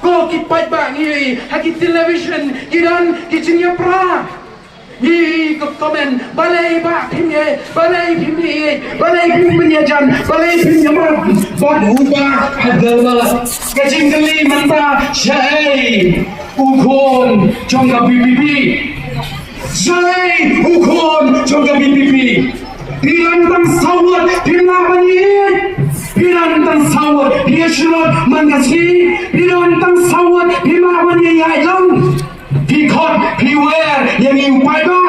Ko kipat bang ni, haki television, kiran kicinya pra. Ni ke komen balai ba pimye, balai jan, balai pimye bot ubah hadal kacing kali manta syai ukon jongga BBB syai ukon jongga BBB pirantang sawat pirnapanyit pirantang sawat piasyurot mangasi pirantang sawat pirnapanyit yailang pikot piwer yang iupai ba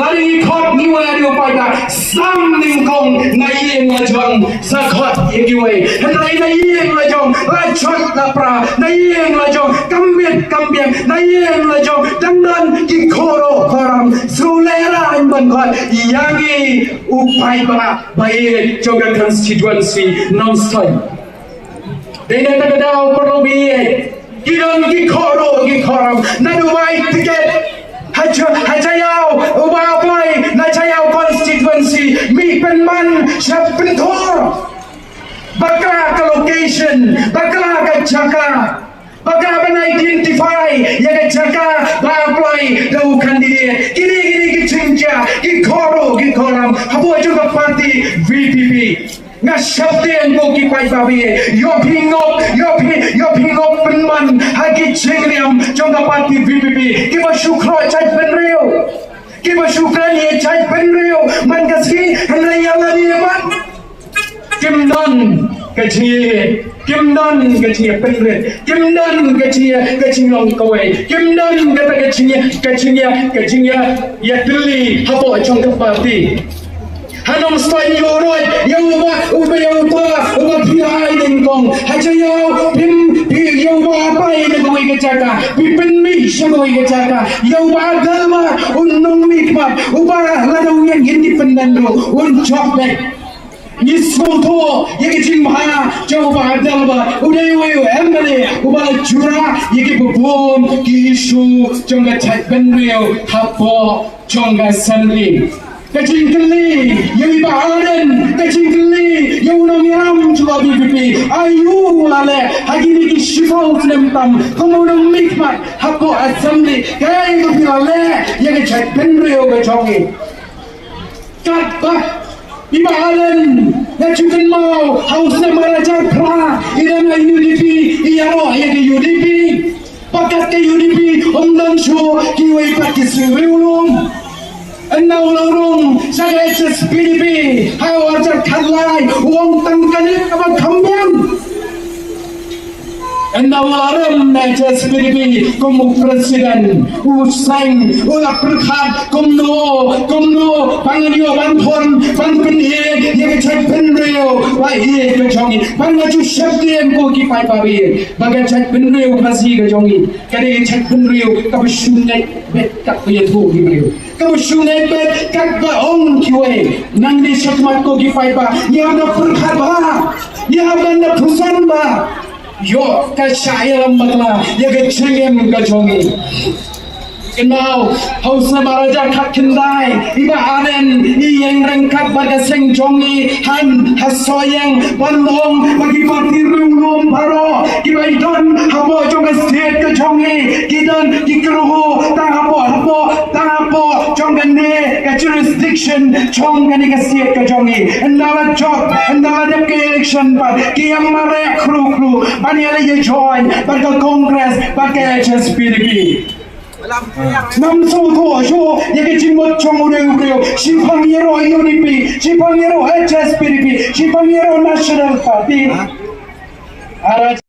lari ikot niwer iupai ba sam ningkong na iyeng lajong sakot igiwe hentai na iyeng lajong lachot lapra na iyeng lajong kambiang na iyeng lajong dangdan kikoro koram sulera imbangkot iyangi upai ba baik joga constituency non-stop dena tagadao perlu biye Giron gikoro gikoram naduway tiket hajayao ubabay najayao constituency mi penman sa pentor baka ka location baka ka jaka baka identify yaga jaka babay daw candidate gini gichinja gikoro gikoram habo juga party VPP nga syabden ko kipay babi yo pingop penman hagi chengliam jongga parti VPP kiba syukro cai penreo kiba syukrani cai penreo man kasi hanayala ni man kimdan kecil penre kimdan kecil long kawai kimdan kata kecilnya ya teli hapo jongga parti Hanong stay yoroi uba pihai dengkong hajayau pim yoba pai dengkoi kecaka pipen mi syagoi kecaka yoba dalma unong mikmat uba ladau yang independen do uncopek Yismoto yaki cimha coba dalba udayu emale uba jura yaki bubum kisu jongga chat benrio hapo jongga sanli kacing keli yang ibaran kacing keli yang unang juga BPP ayu lale hagi ni kisifau nemtam kemudian mikmat hako assembly kaya itu lale yang cek penrio kecongi katbah ibaran yang cuman mau hausnya maraja pra irama UDP iyaro yang UDP pakat ke UDP omdan show kiwai pakis ulung Enau lorong saya SPDP hai wajar kalai uang tangkane apa kambiang enau laram na SPDP komu presiden usang ulah perkat komno panganio banthon panpenhe yang cek penrio wahie kejongi pangaju syabdem ko ki pai babi bagai cek penrio pasi kejongi kare cek penrio kabusunai bet tak yetu gimana kamu sungai bet kat baong kiwe nang di sakmat ko gifai ba ya na perkhat ba ya na pusan ba yo ka syairam magla ya ga chengem ga jongi kenal hausna maraja khat kendai iba anen i yang rengkat baga seng jongi han hasoyang bandong bagi parti rumum baro kibai don habo jonga state ka jongi kidan kikruho ta habo jonga ne ka jurisdiction jonga ni ka state ka jongi andala job andala dep ke election pa kiyam mare kru bani ala ye join baga congress baga HSPDP 남소도 쇼 얘기 진못 정우려 그래요 심판예로 UDP 심판예로 HSPDP 심판예로 내셔널 파티 알아